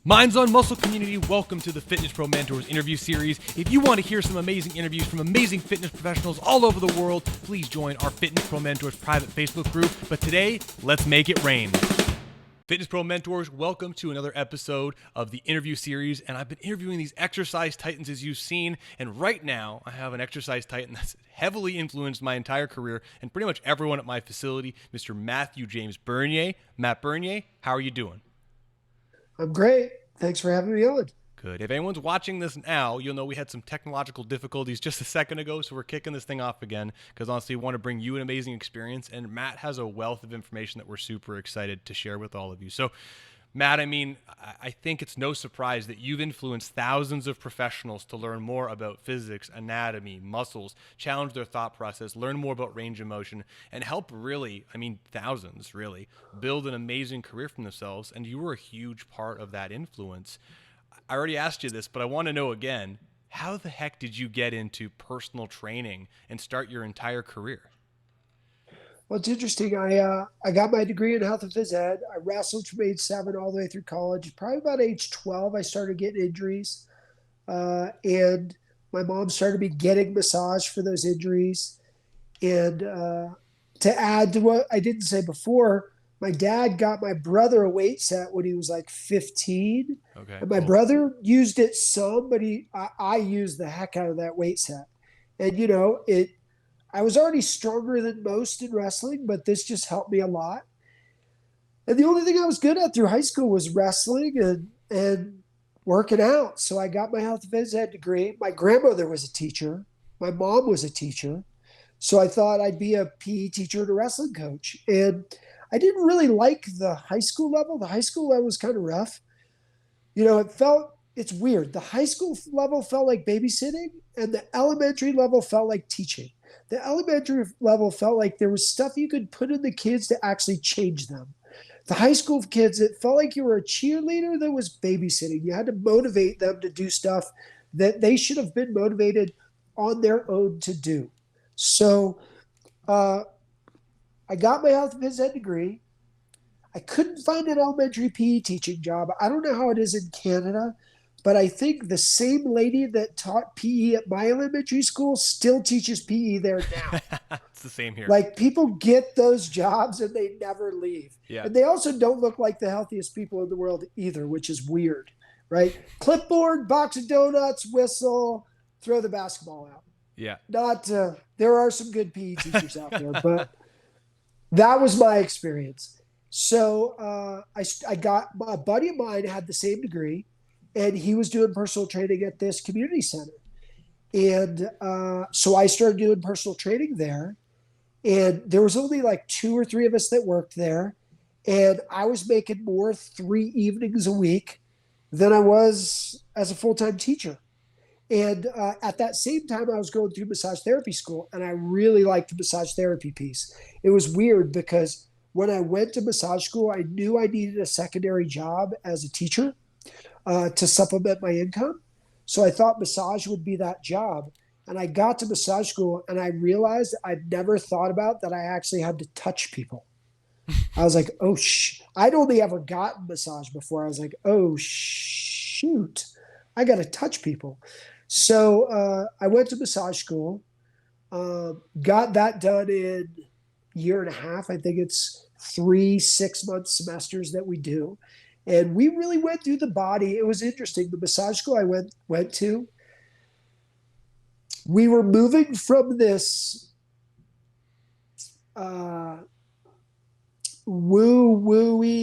Minds on Muscle community, welcome to the Fitness Pro Mentors interview series. If you want to hear some amazing interviews from amazing fitness professionals all over the world, please join our Fitness Pro Mentors private Facebook group. But today, let's make it rain. Fitness Pro Mentors, welcome to another episode of the interview series. And I've been interviewing these exercise titans as you've seen. And right now, I have an exercise titan that's heavily influenced my entire career and pretty much everyone at my facility, Mr. Matthew James Bernier. Matt Bernier, how are you doing? I'm great. Thanks for having me on. Good. If anyone's watching this now, you'll know we had some technological difficulties just a second ago, so we're kicking this thing off again because honestly, we want to bring you an amazing experience, and Matt has a wealth of information that we're super excited to share with all of you. So, Matt, I think it's no surprise that you've influenced thousands of professionals to learn more about physics, anatomy, muscles, challenge their thought process, learn more about range of motion, and help thousands really, build an amazing career for themselves. And you were a huge part of that influence. I already asked you this, but I want to know again, how the heck did you get into personal training and start your entire career? Well, it's interesting. I got my degree in health and phys ed. I wrestled from age 7 all the way through college. Probably about age 12, I started getting injuries. And my mom started me getting massage for those injuries. And to add to what I didn't say before, my dad got my brother a weight set when he was like 15. Okay, and my brother used it some, but I used the heck out of that weight set. And, I was already stronger than most in wrestling, but this just helped me a lot. And the only thing I was good at through high school was wrestling and working out. So I got my health and phys ed degree. My grandmother was a teacher. My mom was a teacher. So I thought I'd be a PE teacher and a wrestling coach. And I didn't really like the high school level. The high school level was kind of rough. It's weird. The high school level felt like babysitting, and the elementary level felt like teaching. The elementary level felt like there was stuff you could put in the kids to actually change them. The high school kids, it felt like you were a cheerleader that was babysitting. You had to motivate them to do stuff that they should have been motivated on their own to do. So I got my health and phys ed degree. I couldn't find an elementary PE teaching job. I don't know how it is in Canada, but I think the same lady that taught PE at my elementary school still teaches PE there now. It's the same here. Like, people get those jobs and they never leave. Yeah. And they also don't look like the healthiest people in the world either, which is weird, right? Clipboard, box of donuts, whistle, throw the basketball out. Yeah. There are some good PE teachers out there, but that was my experience. So I got a buddy of mine had the same degree, and he was doing personal training at this community center. And so I started doing personal training there. And there was only like 2 or 3 of us that worked there. And I was making more 3 evenings a week than I was as a full-time teacher. And at that same time, I was going through massage therapy school, and I really liked the massage therapy piece. It was weird because when I went to massage school, I knew I needed a secondary job as a teacher to supplement my income. So I thought massage would be that job. And I got to massage school and I realized I'd never thought about that I actually had to touch people. I was like, I'd only ever gotten massage before. I was like, oh, shoot, I got to touch people. So I went to massage school, got that done in a year and a half. I think it's 3 6-month semesters that we do. And we really went through the body. It was interesting. The massage school I went to, we were moving from this woo-woo-y,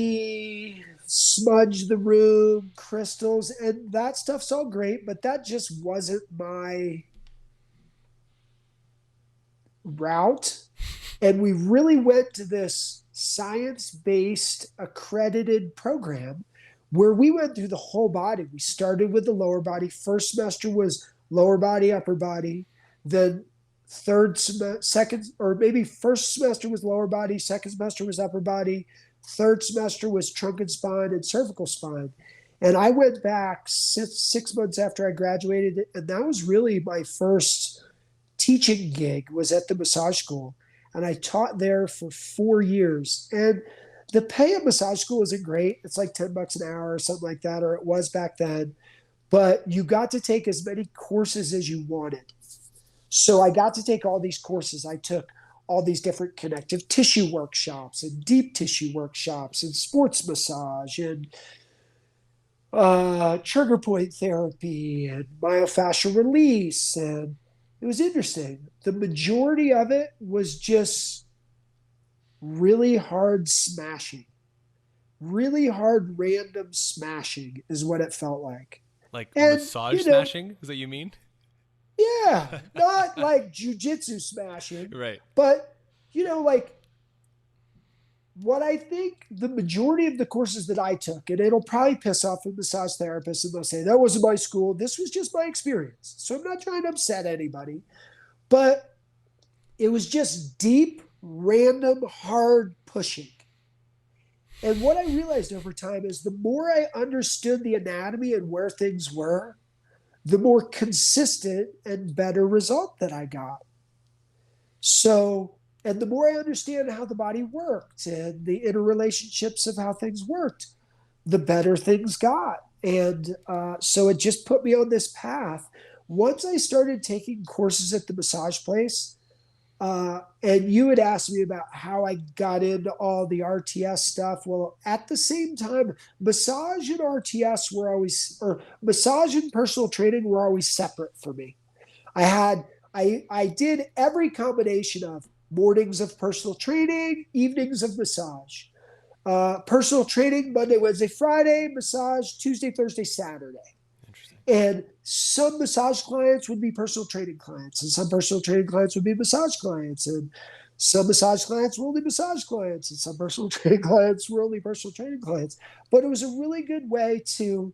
smudge the room, crystals, and that stuff's all great, but that just wasn't my route. And we really went to this science-based accredited program where we went through the whole body. We started with the lower body. First semester was lower body, upper body. Then first semester was lower body, second semester was upper body, third semester was trunk and spine and cervical spine. And I went back 6 months after I graduated, and that was really my first teaching gig, was at the massage school. And I taught there for 4 years. And The pay at massage school isn't great. It's like $10 an hour or something like that, or it was back then. But you got to take as many courses as you wanted. So I got to take all these courses. I took all these different connective tissue workshops and deep tissue workshops and sports massage and trigger point therapy and myofascial release. And it was interesting. The majority of it was just really hard smashing, really hard random smashing is what it felt like. Like And, massage smashing? Is that you mean? yeah, not like jujitsu smashing, Right. but, like what I think the majority of the courses that I took, and it'll probably piss off a massage therapist and they'll say, that wasn't my school. This was just my experience. So I'm not trying to upset anybody, but it was just deep, random, hard pushing. And what I realized over time is the more I understood the anatomy and where things were, the more consistent and better result that I got. So, and the more I understand how the body worked and the interrelationships of how things worked, the better things got. And so it just put me on this path. Once I started taking courses at the massage place, and you had asked me about how I got into all the RTS stuff. Well, at the same time, massage and RTS were always, or massage and personal training were always separate for me. I did every combination of mornings of personal training, evenings of massage. Personal training Monday, Wednesday, Friday, massage Tuesday, Thursday, Saturday. Interesting. And some massage clients would be personal training clients, and some personal training clients would be massage clients, and some massage clients were only massage clients, and some personal training clients were only personal training clients. But it was a really good way to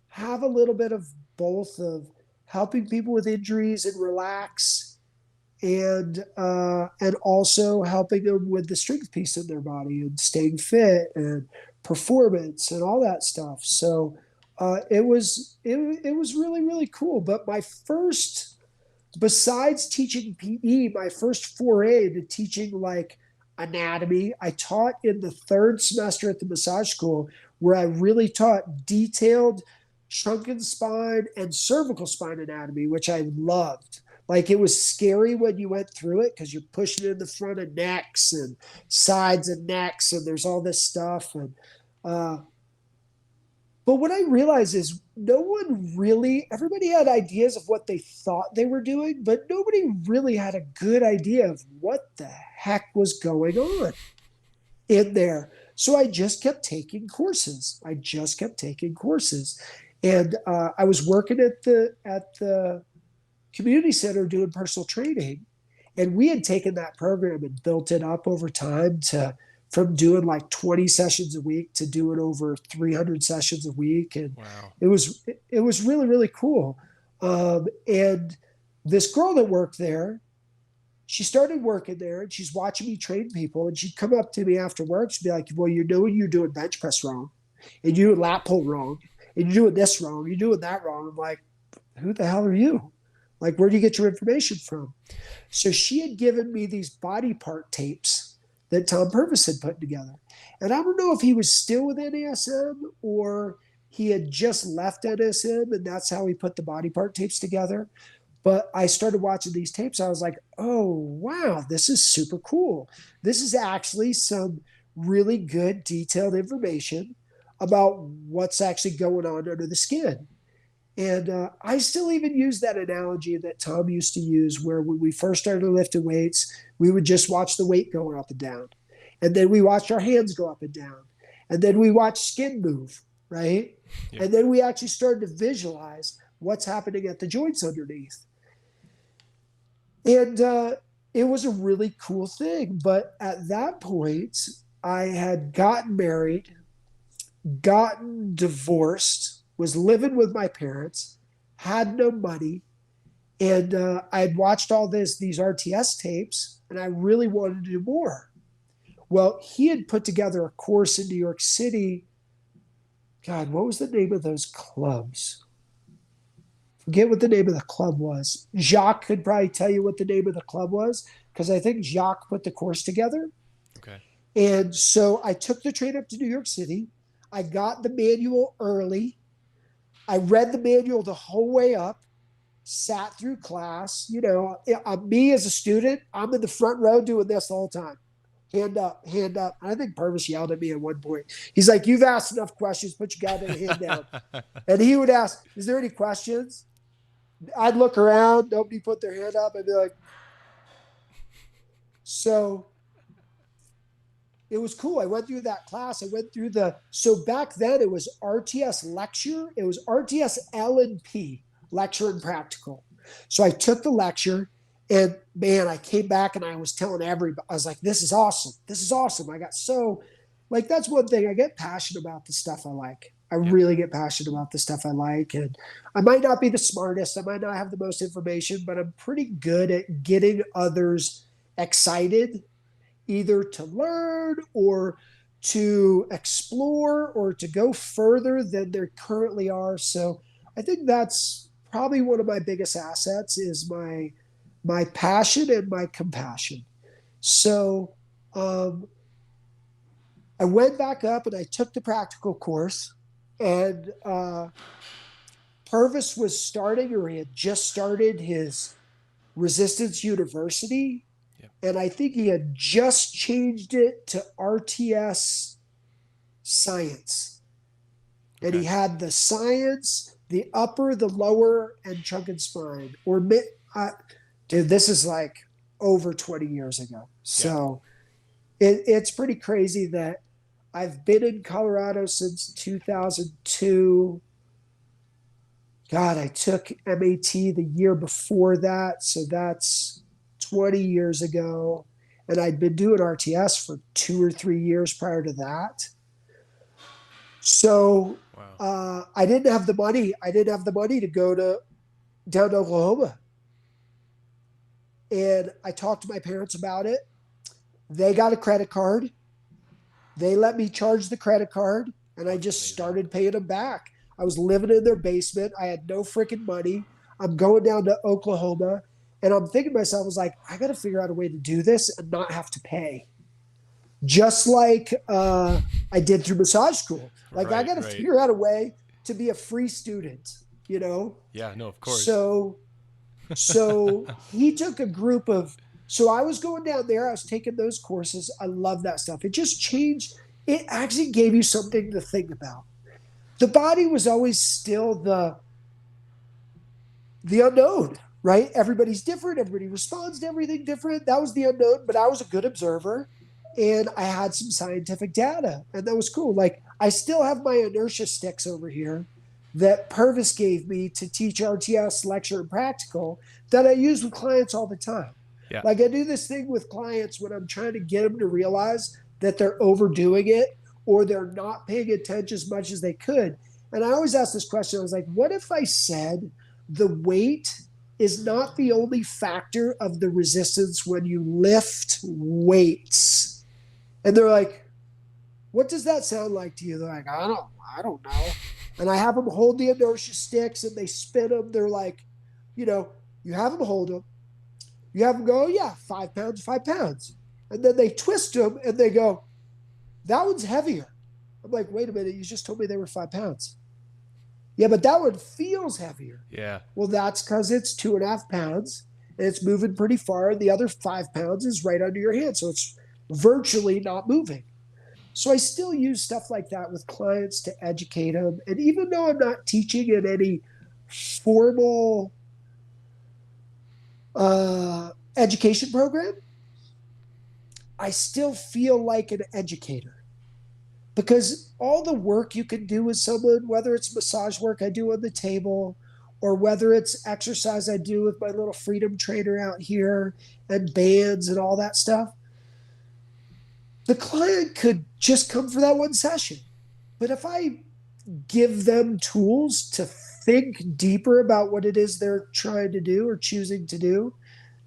have a little bit of both, of helping people with injuries and relax, and also helping them with the strength piece in their body and staying fit and performance and all that stuff. So it was really, really cool. But my first, besides teaching PE, my first foray into teaching like anatomy, I taught in the third semester at the massage school, where I really taught detailed trunk and spine and cervical spine anatomy, which I loved. Like, it was scary when you went through it because you're pushing in the front of necks and sides of necks, and there's all this stuff. And but what I realized is everybody had ideas of what they thought they were doing, but nobody really had a good idea of what the heck was going on in there. So I just kept taking courses. And I was working at the community center doing personal training. And we had taken that program and built it up over time from doing like 20 sessions a week to doing over 300 sessions a week. And wow. it was really, really cool. And this girl that worked there, she started working there and she's watching me train people. And she'd come up to me after work. She'd be like, well, you're doing bench press wrong, and you're doing lat pull wrong, and you're doing this wrong, you're doing that wrong. I'm like, who the hell are you? Like, where do you get your information from? So she had given me these body part tapes that Tom Purvis had put together. And I don't know if he was still with NASM or he had just left NASM, and that's how he put the body part tapes together. But I started watching these tapes. I was like, oh, wow, this is super cool. This is actually some really good detailed information about what's actually going on under the skin. And I still even use that analogy that Tom used to use, where when we first started lifting weights, we would just watch the weight going up and down. And then we watched our hands go up and down. And then we watched skin move, right? Yeah. And then we actually started to visualize what's happening at the joints underneath. And it was a really cool thing. But at that point, I had gotten married, gotten divorced, was living with my parents, had no money, and I had watched all these RTS tapes, and I really wanted to do more. Well, he had put together a course in New York City. God, what was the name of those clubs? Forget what the name of the club was. Jacques could probably tell you what the name of the club was, because I think Jacques put the course together. Okay. And so I took the train up to New York City. I got the manual early. I read the manual the whole way up, sat through class. Me as a student, I'm in the front row doing this the whole time. Hand up, hand up. And I think Purvis yelled at me at one point. He's like, "You've asked enough questions, put your goddamn hand down." And he would ask, "Is there any questions?" I'd look around, nobody put their hand up. I'd be like, so it was cool. I went through that class. So back then it was RTS lecture. It was RTS L&P, lecture and practical. So I took the lecture and man, I came back and I was telling everybody, I was like, this is awesome. This is awesome. I got so like, that's one thing. I get passionate about the stuff I like. I really get passionate about the stuff I like. And I might not be the smartest. I might not have the most information, but I'm pretty good at getting others excited either to learn or to explore or to go further than they currently are. So I think that's probably one of my biggest assets is my passion and my compassion. So I went back up and I took the practical course, and Purvis was starting, or he had just started his Resistance University. And I think he had just changed it to RTS Science. And he had the science, the upper, the lower, and trunk and spine. Dude, this is like over 20 years ago. So it's pretty crazy that I've been in Colorado since 2002. God, I took MAT the year before that. So that's 20 years ago. And I'd been doing RTS for 2 or 3 years prior to that. So I didn't have the money. I didn't have the money to go down to Oklahoma. And I talked to my parents about it. They got a credit card. They let me charge the credit card, and I just started paying them back. I was living in their basement. I had no freaking money. I'm going down to Oklahoma, and I'm thinking to myself, I was like, I got to figure out a way to do this and not have to pay. Just like I did through massage school. Like, I got to figure out a way to be a free student, you know? Yeah, no, of course. So he took a group of, so I was going down there, I was taking those courses. I love that stuff. It just changed. It actually gave you something to think about. The body was always still the unknown, right? Everybody's different. Everybody responds to everything different. That was the unknown, but I was a good observer and I had some scientific data, and that was cool. Like, I still have my inertia sticks over here that Purvis gave me to teach RTS lecture and practical that I use with clients all the time. Yeah. Like, I do this thing with clients when I'm trying to get them to realize that they're overdoing it or they're not paying attention as much as they could. And I always ask this question. I was like, what if I said the weight is not the only factor of the resistance when you lift weights? And they're like, what does that sound like to you? They're like, I don't know. And I have them hold the inertia sticks and they spin them. They're like, you have them hold them. You have them go, 5 pounds, 5 pounds. And then they twist them and they go, that one's heavier. I'm like, wait a minute, you just told me they were 5 pounds. Yeah, but that one feels heavier. Yeah. Well, that's because it's 2.5 pounds and it's moving pretty far. And the other 5 pounds is right under your hand. So it's virtually not moving. So I still use stuff like that with clients to educate them. And even though I'm not teaching in any formal education program, I still feel like an educator. Because all the work you can do with someone, whether it's massage work I do on the table, or whether it's exercise I do with my little freedom trainer out here and bands and all that stuff, the client could just come for that one session. But if I give them tools to think deeper about what it is they're trying to do or choosing to do,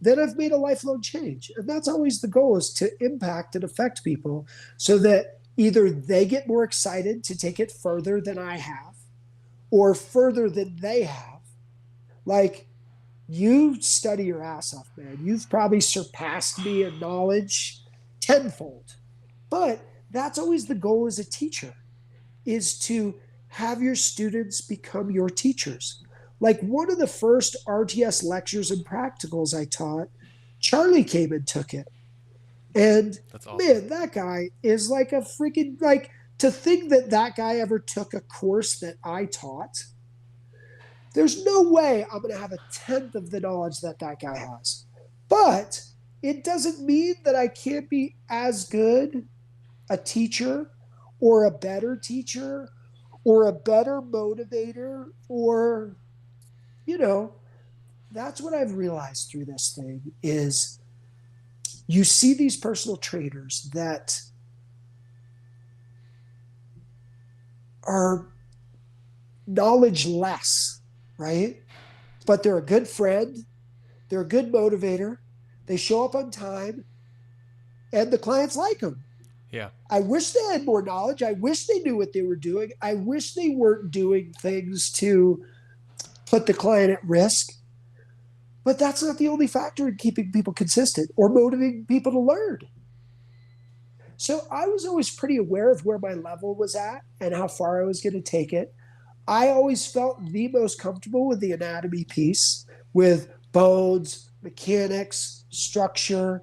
then I've made a lifelong change. And that's always the goal, is to impact and affect people so that either they get more excited to take it further than I have or further than they have. Like, you study your ass off, man. You've probably surpassed me in knowledge tenfold. But that's always the goal as a teacher, is to have your students become your teachers. Like one of the first RTS lectures and practicals I taught, Charlie came and took it. And That's awesome. man, that guy is like a freaking, like, to think that that guy ever took a course that I taught, there's no way I'm going to have a tenth of the knowledge that that guy has. But it doesn't mean that I can't be as good a teacher or a better teacher or a better motivator, or, you know, that's what I've realized through this thing is you see these personal trainers that are knowledge less, right? But they're a good friend, they're a good motivator, they show up on time, and the clients like them. Yeah. I wish they had more knowledge. I wish they knew what they were doing. I wish they weren't doing things to put the client at risk. But that's not the only factor in keeping people consistent or motivating people to learn. So I was always pretty aware of where my level was at and how far I was going to take it. I always felt the most comfortable with the anatomy piece, with bones, mechanics, structure,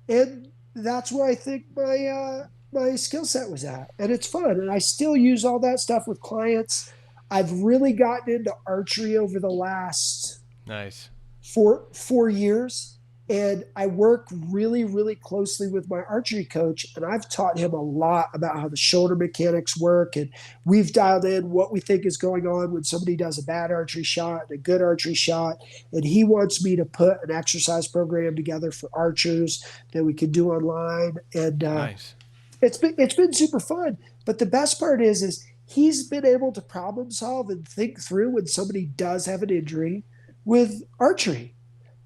and that's where I think my skill set was at, and it's fun. And I still use all that stuff with clients. I've really gotten into archery over the last Nice. 4 years, and I work really, really closely with my archery coach, and I've taught him a lot about how the shoulder mechanics work, and we've dialed in what we think is going on when somebody does a bad archery shot and a good archery shot, and he wants me to put an exercise program together for archers that we can do online, and Nice. it's been super fun. But the best part is he's been able to problem solve and think through when somebody does have an injury with archery,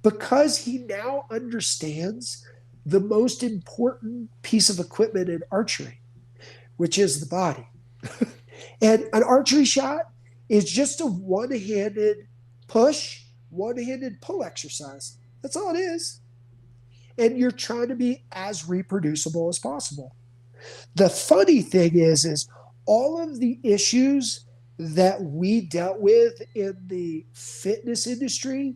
because he now understands the most important piece of equipment in archery, which is the body. And an archery shot is just a one-handed push, one-handed pull exercise. That's all it is. And you're trying to be as reproducible as possible. The funny thing is all of the issues that we dealt with in the fitness industry,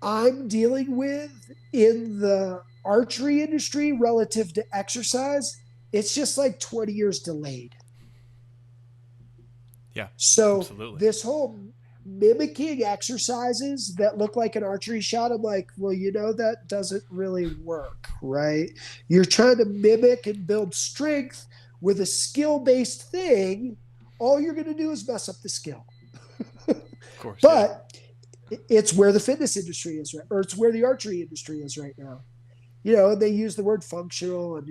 I'm dealing with in the archery industry relative to exercise. It's just like 20 years delayed. Yeah. So Absolutely. this whole mimicking exercises that look like an archery shot, I'm like, well, that doesn't really work, right? You're trying to mimic and build strength with a skill-based thing. All you're going to do is mess up the skill. Of course. But it's where the fitness industry is, right? Or it's where the archery industry is right now. And they use the word functional and,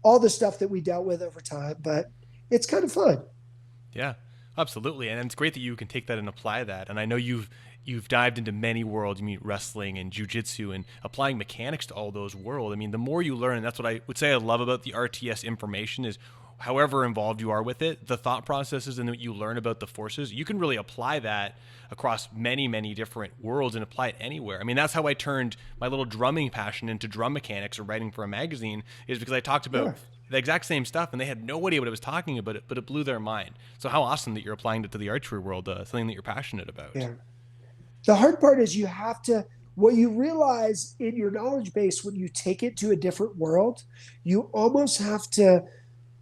all the stuff that we dealt with over time, but it's kind of fun. Yeah, absolutely. And it's great that you can take that and apply that. And I know you've dived into many worlds. You mean wrestling and jiu-jitsu and applying mechanics to all those worlds. I mean, the more you learn, and that's what I would say I love about the RTS information is however involved you are with it, the thought processes and what you learn about the forces, you can really apply that across many, many different worlds and apply it anywhere. I mean, that's how I turned my little drumming passion into drum mechanics or writing for a magazine, is because I talked about the exact same stuff and they had no idea what I was talking about, but it blew their mind. So how awesome that you're applying it to the archery world, something that you're passionate about. Yeah. The hard part is you have to, what you realize in your knowledge base when you take it to a different world, you almost have to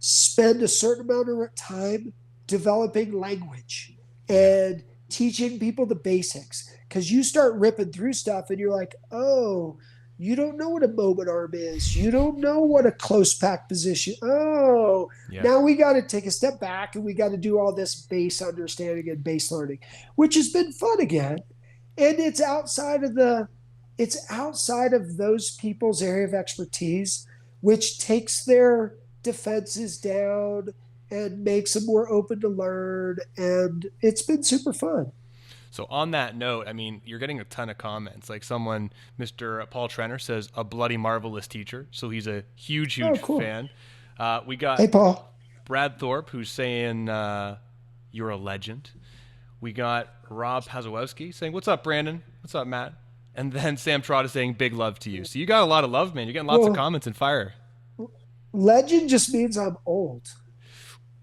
spend a certain amount of time developing language and teaching people the basics, because you start ripping through stuff and you're like, oh, you don't know what a moment arm is. You don't know what a close pack position. Oh, now we got to take a step back and we got to do all this base understanding and base learning, which has been fun again. And it's outside of those people's area of expertise, which takes their defenses down and makes them more open to learn. And it's been super fun. So on that note, I mean, you're getting a ton of comments. Like someone, Mr. Paul Trenner says, a bloody marvelous teacher. So he's a huge fan. We got Hey, Paul. Brad Thorpe, who's saying you're a legend. We got Rob Hazowski saying, what's up, Brandon? What's up, Matt? And then Sam Trott is saying big love to you. So you got a lot of love, man. You're getting lots of Well, comments and fire. legend just means I'm old.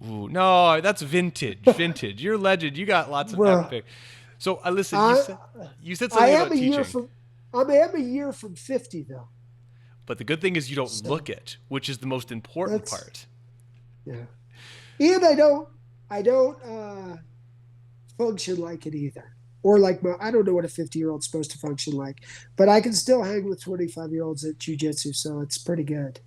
Ooh, no, that's vintage. Vintage. You're a legend. You got lots of Well, epic. So I listen. I You said I something am about a year teaching, from I am a year from 50 though. but the good thing is you don't So look it, which is the most important that's part. yeah. And I don't function like it either. Or like I don't know what a 50-year-old's supposed to function like, but I can still hang with 25-year-olds at jujitsu, so it's pretty good.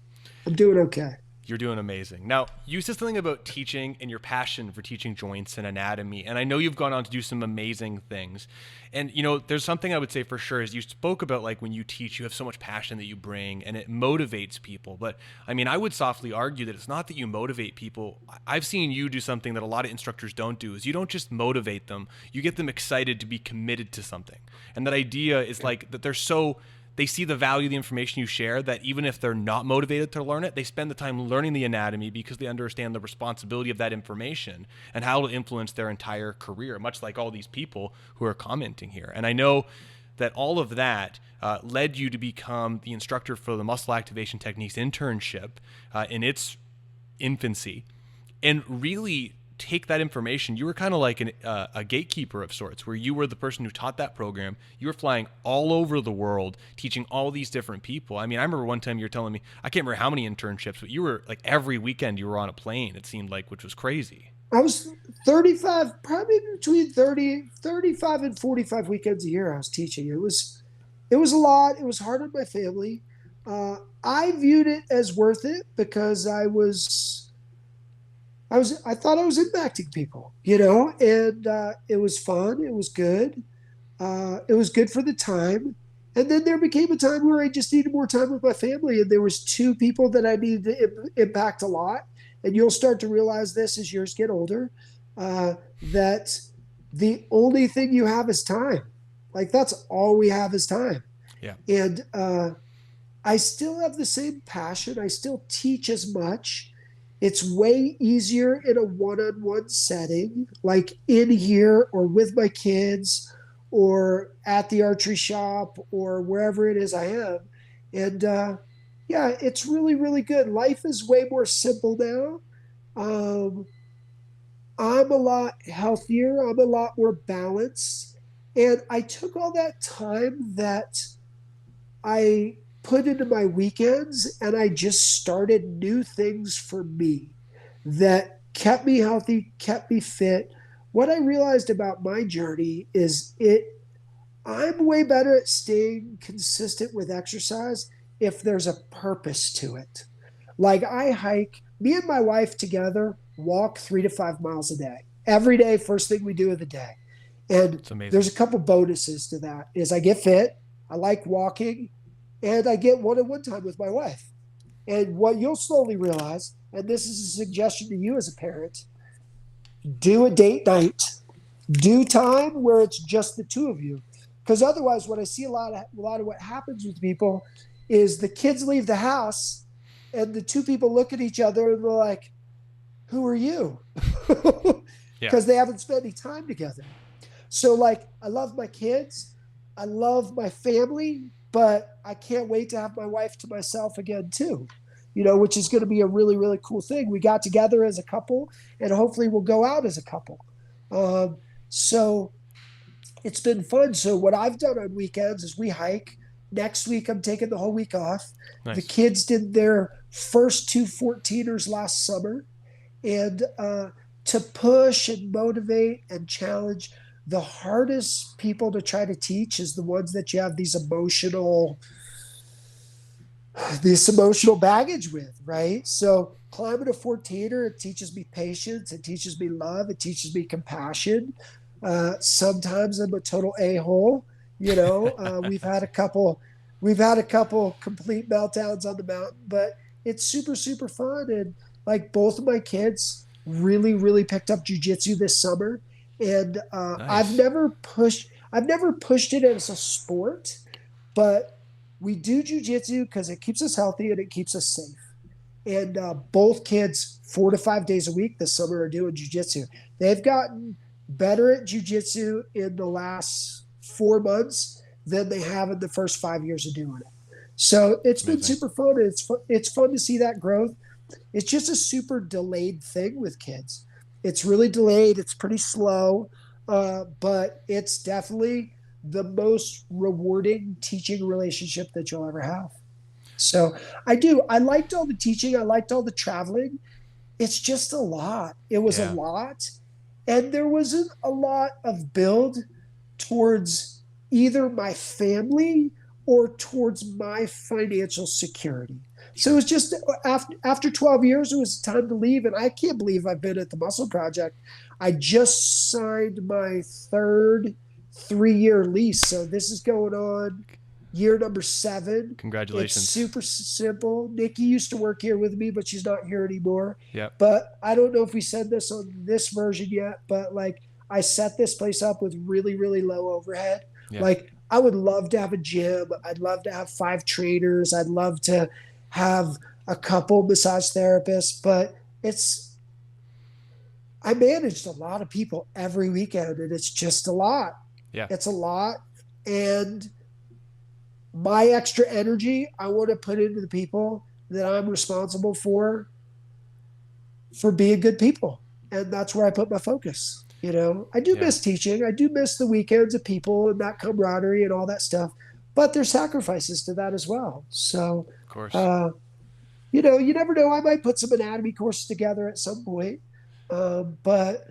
I'm doing okay. You're doing amazing. Now, you said something about teaching and your passion for teaching joints and anatomy, and I know you've gone on to do some amazing things. And there's something I would say for sure is you spoke about like when you teach, you have so much passion that you bring, and it motivates people. But I mean, I would softly argue that it's not that you motivate people. I've seen you do something that a lot of instructors don't do. Is you don't just motivate them; you get them excited to be committed to something. And that idea is like that they see the value of the information you share, that even if they're not motivated to learn it, they spend the time learning the anatomy because they understand the responsibility of that information and how it'll influence their entire career, much like all these people who are commenting here. And I know that all of that led you to become the instructor for the Muscle Activation Techniques internship in its infancy, and really take that information. You were kind of like a gatekeeper of sorts, where you were the person who taught that program. You were flying all over the world, teaching all these different people. I mean, I remember one time you were telling me, I can't remember how many internships, but you were like every weekend you were on a plane, it seemed like, which was crazy. I was 35, probably between 35 and 45 weekends a year I was teaching. It was a lot. It was hard on my family. I viewed it as worth it because I thought I was impacting people, and it was fun. It was good. It was good for the time. And then there became a time where I just needed more time with my family, and there was two people that I needed to impact a lot. And you'll start to realize this as years get older, that the only thing you have is time. Like that's all we have is time. Yeah. And I still have the same passion. I still teach as much. It's way easier in a one-on-one setting, like in here or with my kids or at the archery shop or wherever it is I am. And yeah, it's really, really good. Life is way more simple now. Um, I'm a lot healthier. I'm a lot more balanced. And I took all that time that I put into my weekends and I just started new things for me that kept me healthy, kept me fit. What I realized about my journey is I'm way better at staying consistent with exercise if there's a purpose to it. Like I hike, me and my wife together walk 3 to 5 miles a day. Every day, first thing we do of the day. And It's amazing. there's a couple bonuses to that is I get fit, I like walking, and I get one-on-one time with my wife. And what you'll slowly realize, and this is a suggestion to you as a parent, do a date night, do time where it's just the two of you. Because otherwise, what I see a lot of what happens with people is the kids leave the house and the two people look at each other and they're like, who are you? Yeah. Because they haven't spent any time together. So like, I love my kids. I love my family, but I can't wait to have my wife to myself again too, which is going to be a really, really cool thing. We got together as a couple and hopefully we'll go out as a couple. So it's been fun. So what I've done on weekends is we hike. Next week, I'm taking the whole week off. Nice. The kids did their first two 14ers last summer. And to push and motivate and challenge, the hardest people to try to teach is the ones that you have this emotional baggage with, right? So climbing a 14er, it teaches me patience, it teaches me love, it teaches me compassion. Sometimes I'm a total a-hole. We've had a couple complete meltdowns on the mountain, but it's super, super fun. And like both of my kids really, really picked up jujitsu this summer. And Nice. I've never pushed it as a sport, but we do jujitsu because it keeps us healthy and it keeps us safe. And both kids 4 to 5 days a week this summer are doing jujitsu. They've gotten better at jujitsu in the last 4 months than they have in the first 5 years of doing it. So it's been Amazing. super fun. It's fun to see that growth. It's just a super delayed thing with kids. It's really delayed. It's pretty slow, but it's definitely the most rewarding teaching relationship that you'll ever have. So I do. I liked all the teaching. I liked all the traveling. It's just a lot. It was a Yeah. lot. And there wasn't a lot of build towards either my family or towards my financial security. So it Sure. was just after 12 years, it was time to leave. And I can't believe I've been at the Muscle Project. I just signed my third 3-year lease. So this is going on year number 7. It's Congratulations. super simple. Nikki used to work here with me, but she's not here anymore. Yep. But I don't know if we said this on this version yet, but like I set this place up with really, really low overhead. Yeah. Like I would love to have a gym. I'd love to have 5 trainers. I'd love to have a couple massage therapists, but I managed a lot of people every weekend and it's just a lot. Yeah. It's a lot. And my extra energy, I want to put into the people that I'm responsible for being good people. And that's where I put my focus. I do Yeah. miss teaching. I do miss the weekends of people and that camaraderie and all that stuff, but there's sacrifices to that as well. So, Of course. you never know. I might put some anatomy courses together at some point. But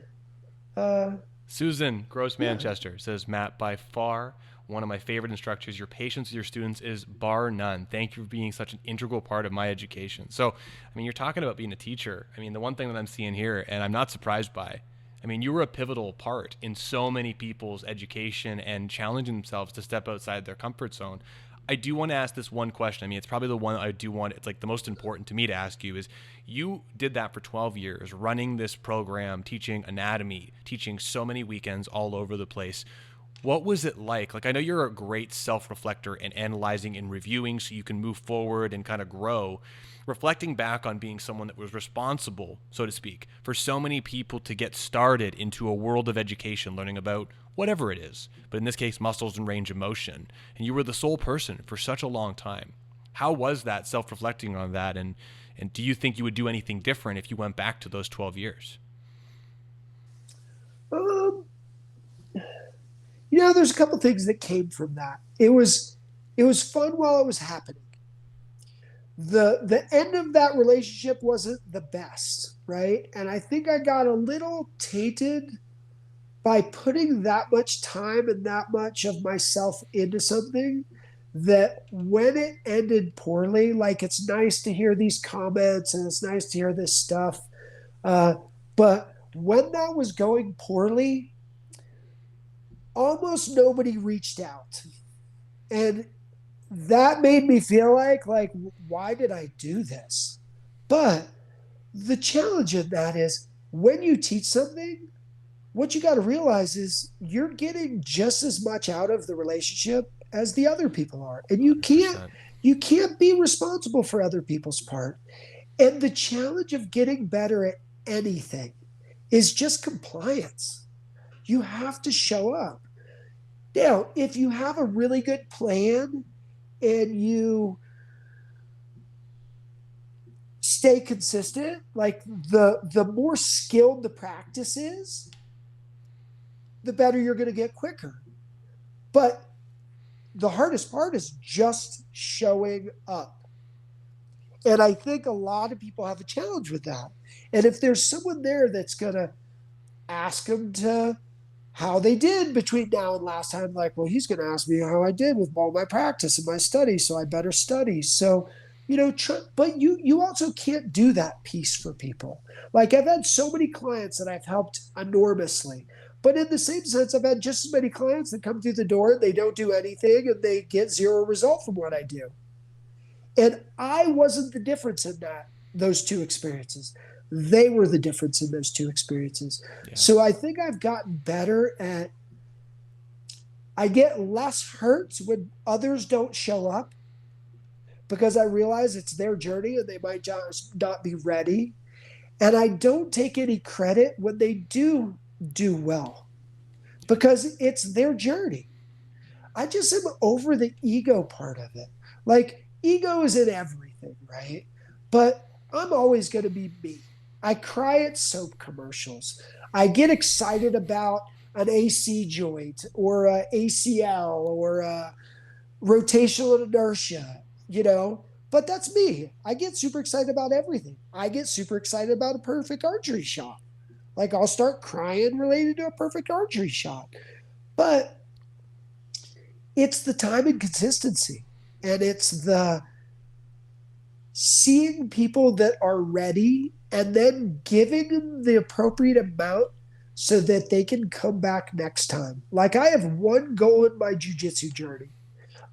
Susan Gross yeah, Manchester says, Matt, by far one of my favorite instructors. Your patience with your students is bar none. Thank you for being such an integral part of my education. So, I mean, you're talking about being a teacher. I mean, the one thing that I'm seeing here, and I'm not surprised by, I mean, you were a pivotal part in so many people's education and challenging themselves to step outside their comfort zone. I do want to ask this one question. I mean, it's probably the one I do want, it's like the most important to me to ask you is you did that for 12 years, running this program, teaching anatomy, teaching so many weekends all over the place. What was it like? Like, I know you're a great self-reflector and analyzing and reviewing so you can move forward and kind of grow. Reflecting back on being someone that was responsible, so to speak, for so many people to get started into a world of education, learning about whatever it is, but in this case, muscles and range of motion, and you were the sole person for such a long time. How was that self-reflecting on that? And do you think you would do anything different if you went back to those 12 years? um, there's a couple things that came from that. It was fun while it was happening. The end of that relationship wasn't the best, right? And I think I got a little tainted by putting that much time and that much of myself into something that when it ended poorly, like it's nice to hear these comments and it's nice to hear this stuff. Uh, but when that was going poorly, almost nobody reached out. And that made me feel like why did I do this? But the challenge of that is when you teach something, what you got to realize is you're getting just as much out of the relationship as the other people are, and you can't 100%. you can't be responsible for other people's part. And the challenge of getting better at anything is just compliance. You have to show up. Now, if you have a really good plan and you stay consistent, like the more skilled the practice is, the better you're going to get quicker. But the hardest part is just showing up. And I think a lot of people have a challenge with that. And if there's someone there that's going to ask them to how they did between now and last time, like, well, he's going to ask me how I did with all my practice and my study, so I better study. So, but you also can't do that piece for people. Like I've had so many clients that I've helped enormously, but in the same sense, I've had just as many clients that come through the door and they don't do anything and they get zero result from what I do. And I wasn't the difference in those two experiences. They were the difference in those two experiences. Yeah. So I think I've gotten better I get less hurt when others don't show up because I realize it's their journey and they might just not be ready. And I don't take any credit when they do well because it's their journey. I just am over the ego part of it. Like, ego is in everything, right? But I'm always going to be me. I cry at soap commercials. I get excited about an AC joint or a ACL or a rotational inertia, you know? But that's me. I get super excited about everything. I get super excited about a perfect archery shot. Like, I'll start crying related to a perfect archery shot. But it's the time and consistency. And it's the seeing people that are ready and then giving them the appropriate amount so that they can come back next time. Like, I have one goal in my jujitsu journey.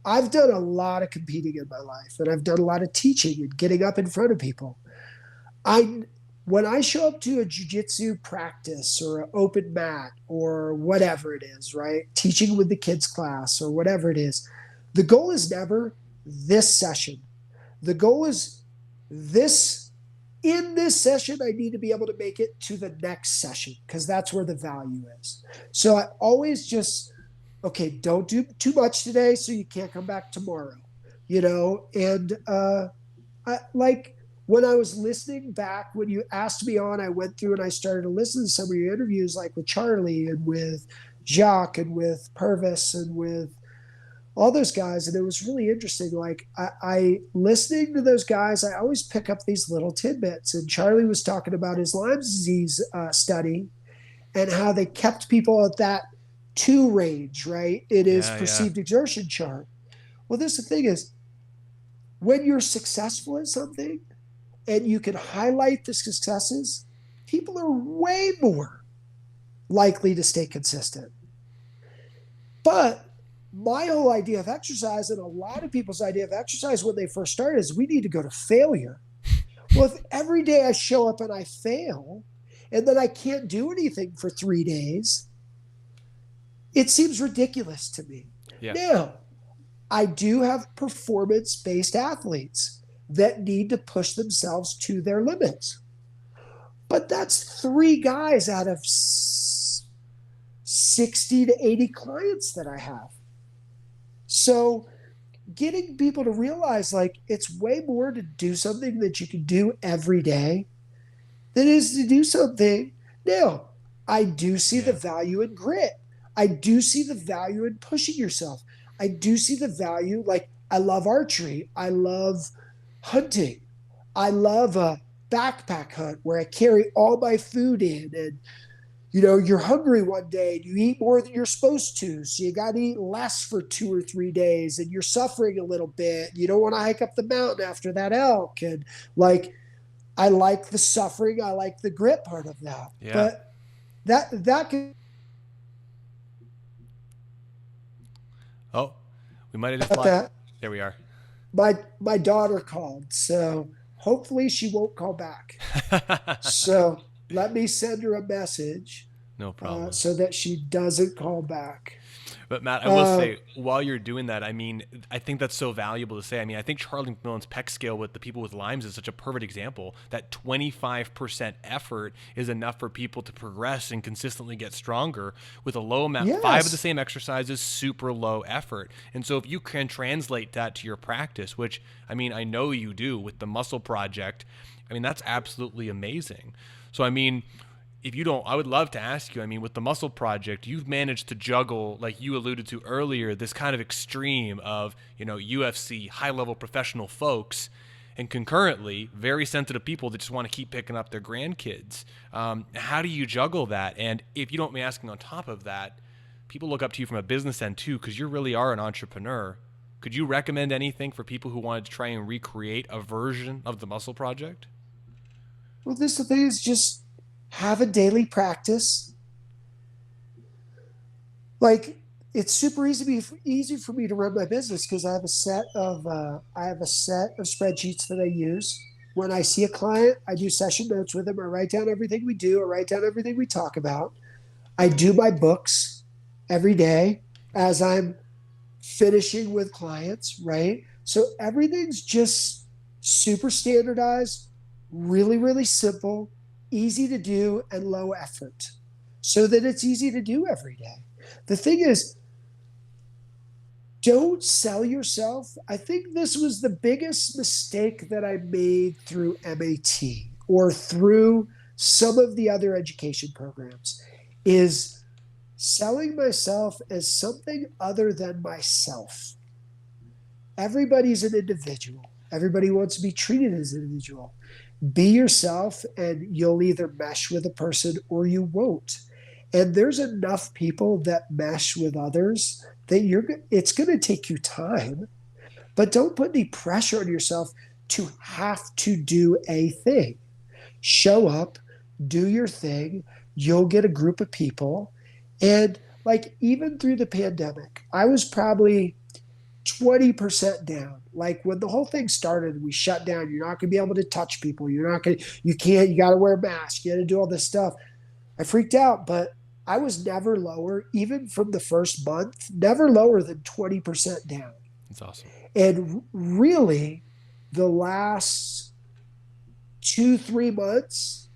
I've done a lot of competing in my life, and I've done a lot of teaching and getting up in front of people. I When I show up to a jujitsu practice or an open mat or whatever it is, right? Teaching with the kids class or whatever it is, the goal is never this session. The goal is this. In this session, I need to be able to make it to the next session because that's where the value is. So I always just, okay, don't do too much today so you can't come back tomorrow, you know? And I, like, when I was listening back, when you asked me on, I went through and I started to listen to some of your interviews, like with Charlie and with Jacques and with Purvis and with all those guys. And it was really interesting. Like, I listening to those guys, I always pick up these little tidbits. And Charlie was talking about his Lyme disease study and how they kept people at that 2 range, right? It is perceived exertion chart. Well, this the thing is, when you're successful at something and you can highlight the successes, people are way more likely to stay consistent. But my whole idea of exercise, and a lot of people's idea of exercise when they first started, is we need to go to failure. Well, if every day I show up and I fail, and then I can't do anything for 3 days, it seems ridiculous to me. Yeah. Now, I do have performance-based athletes that need to push themselves to their limits. But that's 3 guys out of 60 to 80 clients that I have. So getting people to realize, like, it's way more to do something that you can do every day than it is to do something. Now, I do see the value in grit. I do see the value in pushing yourself. I do see the value. Like, I love archery. I love hunting. I love a backpack hunt where I carry all my food in, and you know, you're hungry one day and you eat more than you're supposed to, so you got to eat less for 2 or 3 days, and you're suffering a little bit. You don't want to hike up the mountain after that elk. And like, I like the suffering. I like the grit part of that. Yeah. But that can. Oh, we might have just lost. That. There we are. My daughter called, so hopefully she won't call back. So let me send her a message. No problem. So that she doesn't call back. But Matt, I will say, while you're doing that, I mean, I think that's so valuable to say. I mean, I think Charlie McMillan's PEC scale with the people with Lyme's is such a perfect example that 25% effort is enough for people to progress and consistently get stronger with a low amount. Yes. 5 of the same exercises, super low effort. And so if you can translate that to your practice, which, I mean, I know you do with the Muscle Project, I mean, that's absolutely amazing. So, I mean, if you don't, I would love to ask you, I mean, with the Muscle Project, you've managed to juggle, like you alluded to earlier, this kind of extreme of, you know, UFC, high-level professional folks, and concurrently, very sensitive people that just want to keep picking up their grandkids. How do you juggle that? And if you don't mind me asking on top of that, people look up to you from a business end too, because you really are an entrepreneur. Could you recommend anything for people who wanted to try and recreate a version of the Muscle Project? Well, this thing is just have a daily practice. Like, it's super easy for me to run my business because I have a set of spreadsheets that I use. When I see a client, I do session notes with them. I write down everything we do. I write down everything we talk about. I do my books every day as I'm finishing with clients, right? So everything's just super standardized, really, really simple, easy to do, and low effort so that it's easy to do every day. The thing is, don't sell yourself. I think this was the biggest mistake that I made through MAT or through some of the other education programs is selling myself as something other than myself. Everybody's an individual. Everybody wants to be treated as an individual. Be yourself and you'll either mesh with a person or you won't. And there's enough people that mesh with others that it's going to take you time, but don't put any pressure on yourself to have to do a thing. Show up, do your thing. You'll get a group of people. And like, even through the pandemic, I was probably 20% down. Like when the whole thing started, we shut down. You're not going to be able to touch people. You got to wear a mask. You got to do all this stuff. I freaked out, but I was never lower, even from the first month, never lower than 20% down. That's awesome. And really, the last 2-3 months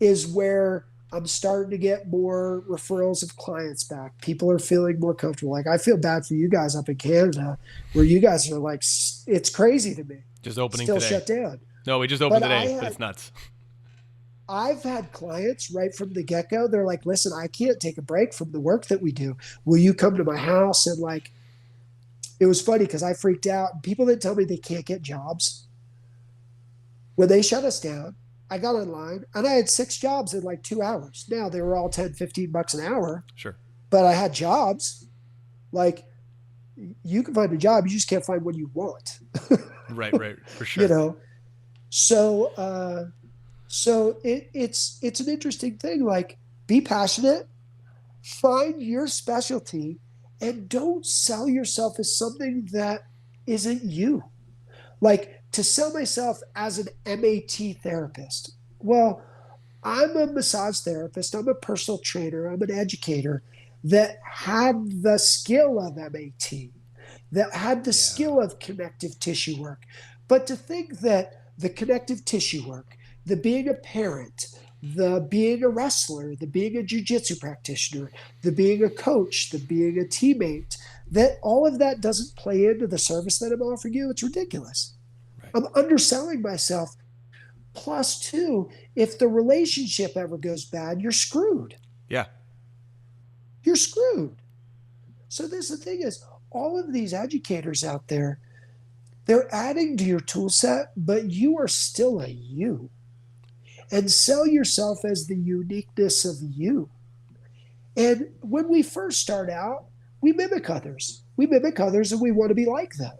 is where I'm starting to get more referrals of clients back. People are feeling more comfortable. Like, I feel bad for you guys up in Canada where you guys are like, it's crazy to me. Just opening still today. Shut down. No, we just opened today, but it's nuts. I've had clients right from the get-go. They're like, listen, I can't take a break from the work that we do. Will you come to my house? And like, it was funny because I freaked out. People that tell me they can't get jobs, when they shut us down, I got online and I had 6 jobs in like 2 hours. Now they were all $10-15 an hour. Sure. But I had jobs. Like, you can find a job, you just can't find what you want. Right, for sure. You know, so it's an interesting thing. Like, be passionate, find your specialty, and don't sell yourself as something that isn't you. Like, to sell myself as an MAT therapist. Well, I'm a massage therapist. I'm a personal trainer. I'm an educator that had the skill of MAT, that had the skill of connective tissue work. But to think that the connective tissue work, the being a parent, the being a wrestler, the being a jiu-jitsu practitioner, the being a coach, the being a teammate, that all of that doesn't play into the service that I'm offering you, it's ridiculous. Right. I'm underselling myself. Plus, two, if the relationship ever goes bad, you're screwed. Yeah. You're screwed. So this, the thing is, all of these educators out there, they're adding to your tool set, but you are still a you. And sell yourself as the uniqueness of you. And when we first start out, we mimic others. We mimic others and we want to be like them.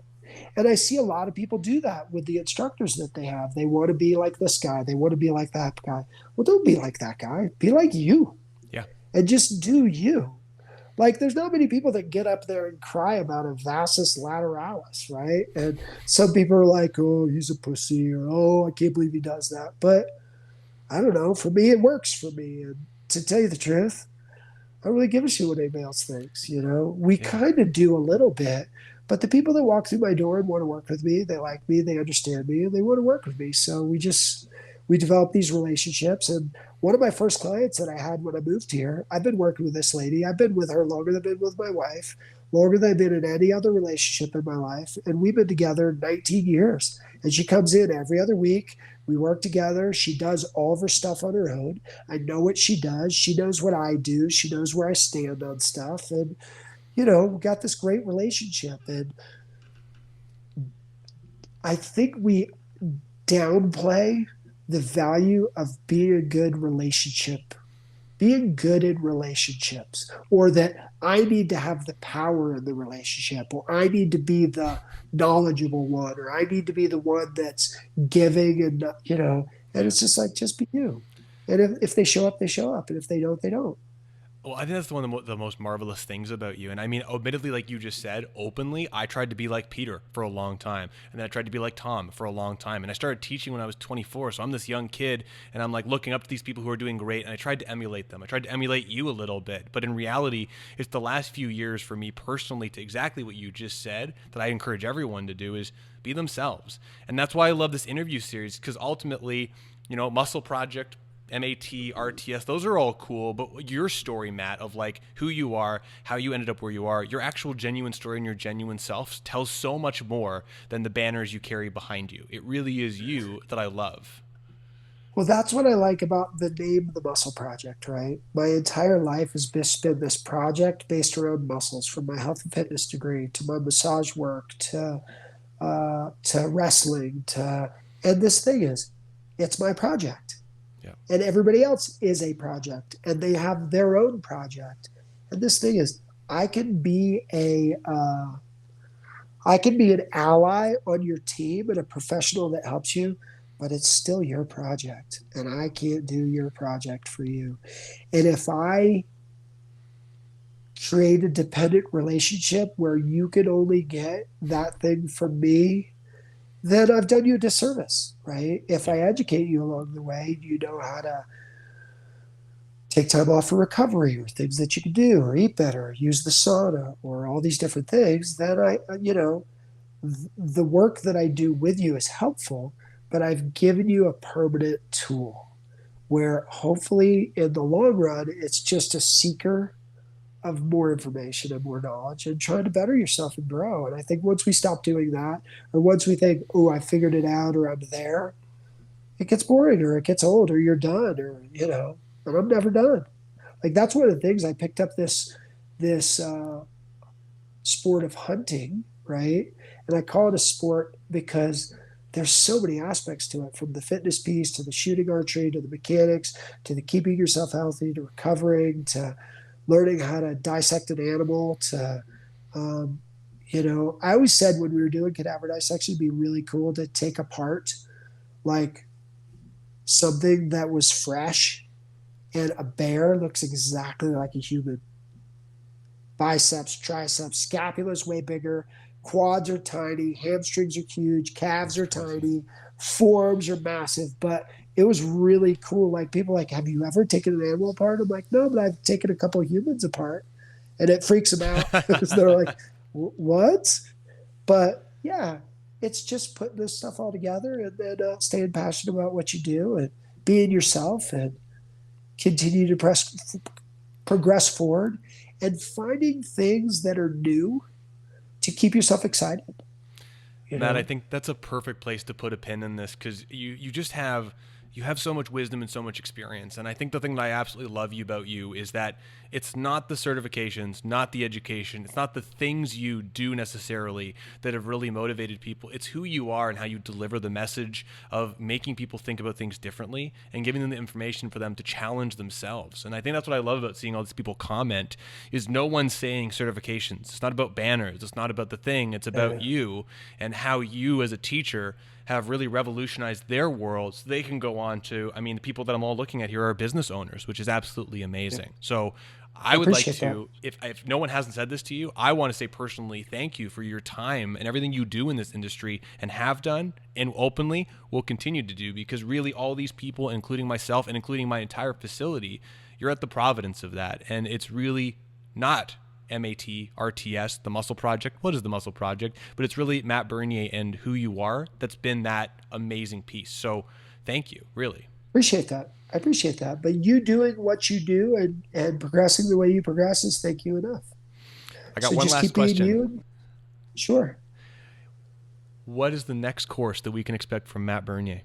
And I see a lot of people do that with the instructors that they have. They want to be like this guy. They want to be like that guy. Well, don't be like that guy. Be like you. Yeah. And just do you. Like, there's not many people that get up there and cry about a vastus lateralis, right? And some people are like, oh, he's a pussy, or, oh, I can't believe he does that. But I don't know. For me, it works for me. And to tell you the truth, I don't really give a shit what anybody else thinks. You know, we kind of do a little bit, but the people that walk through my door and want to work with me, they like me, they understand me, and they want to work with me. So we develop these relationships. And one of my first clients that I had when I moved here, I've been working with this lady. I've been with her longer than I've been with my wife, longer than I've been in any other relationship in my life. And we've been together 19 years. And she comes in every other week. We work together. She does all of her stuff on her own. I know what she does. She knows what I do. She knows where I stand on stuff. And, you know, we got this great relationship. And I think we downplay the value of being a good relationship, being good in relationships, or that I need to have the power in the relationship, or I need to be the knowledgeable one, or I need to be the one that's giving, and, you know, and it's just like, just be you. And if they show up, they show up. And if they don't, they don't. Well, I think that's one of the most marvelous things about you. And I mean, admittedly, like you just said, openly, I tried to be like Peter for a long time. And then I tried to be like Tom for a long time. And I started teaching when I was 24. So I'm this young kid and I'm like looking up to these people who are doing great. And I tried to emulate them. I tried to emulate you a little bit. But in reality, it's the last few years for me personally to exactly what you just said that I encourage everyone to do is be themselves. And that's why I love this interview series, because ultimately, you know, Muscle Project, MAT, RTS, those are all cool, but your story, Matt, of like who you are, how you ended up where you are, your actual genuine story and your genuine self tells so much more than the banners you carry behind you. It really is you that I love. Well, that's what I like about the name, the Muscle Project, right? My entire life has just been this project based around muscles, from my health and fitness degree to my massage work to wrestling to, and this thing is, it's my project, Yeah. and everybody else is a project, and they have their own project, and this thing is, I can be a I can be an ally on your team and a professional that helps you, but it's still your project, and I can't do your project for you. And if I create a dependent relationship where you can only get that thing from me, then I've done you a disservice, right? If I educate you along the way, you know how to take time off for recovery, or things that you can do, or eat better, or use the sauna, or all these different things, then the work that I do with you is helpful, but I've given you a permanent tool where hopefully in the long run, it's just a seeker of more information and more knowledge and trying to better yourself and grow. And I think once we stop doing that, or once we think, oh, I figured it out, or I'm there, it gets boring, or it gets old, or you're done, or, and I'm never done. Like, that's one of the things I picked up this sport of hunting, right? And I call it a sport because there's so many aspects to it, from the fitness piece to the shooting archery to the mechanics to the keeping yourself healthy to recovering to learning how to dissect an animal to, I always said when we were doing cadaver dissection, it'd be really cool to take apart like something that was fresh, and a bear looks exactly like a human. Biceps, triceps, scapula is way bigger, quads are tiny, hamstrings are huge, calves are tiny, forearms are massive. But it was really cool. Like, people like, have you ever taken an animal apart? I'm like, no, but I've taken a couple of humans apart, and it freaks them out because they're like, what? But yeah, it's just putting this stuff all together, and then staying passionate about what you do and being yourself, and continue to progress forward, and finding things that are new to keep yourself excited. Matt, I think that's a perfect place to put a pin in this, because you just have so much wisdom and so much experience. And I think the thing that I absolutely love about you is that it's not the certifications, not the education, it's not the things you do necessarily that have really motivated people. It's who you are and how you deliver the message of making people think about things differently and giving them the information for them to challenge themselves. And I think that's what I love about seeing all these people comment, is no one's saying certifications. It's not about banners. It's not about the thing. It's about you and how you as a teacher have really revolutionized their world, so they can go on to, I mean, the people that I'm all looking at here are business owners, which is absolutely amazing. Yeah. So I would like to, if no one hasn't said this to you, I want to say personally, thank you for your time and everything you do in this industry and have done and openly will continue to do, because really all these people, including myself and including my entire facility, you're at the providence of that. And it's really not MAT, RTS, the Muscle Project. What is the Muscle Project? But it's really Matt Bernier and who you are that's been that amazing piece. So thank you, really. Appreciate that. I appreciate that. But you doing what you do and progressing the way you progress is thank you enough. I got one last question. Sure. What is the next course that we can expect from Matt Bernier?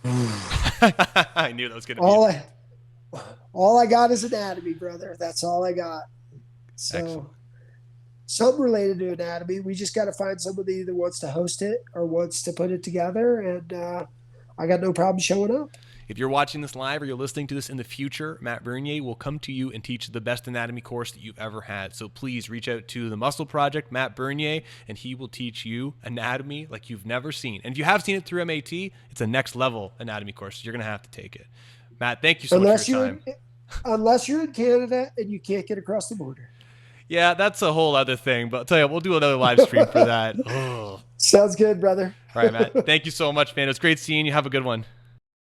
I knew that was going to be all I got is anatomy, brother. That's all I got. So excellent. Something related to anatomy. We just got to find somebody that either wants to host it or wants to put it together. And I got no problem showing up. If you're watching this live or you're listening to this in the future, Matt Bernier will come to you and teach the best anatomy course that you've ever had. So please reach out to the Muscle Project, Matt Bernier, and he will teach you anatomy like you've never seen. And if you have seen it through MAT, it's a next level anatomy course. So you're going to have to take it. Matt, thank you so much for your time. Unless you're in Canada and you can't get across the border. Yeah, that's a whole other thing. But I'll tell you, we'll do another live stream for that. Sounds good, brother. All right, Matt. Thank you so much, man. It was great seeing you. Have a good one.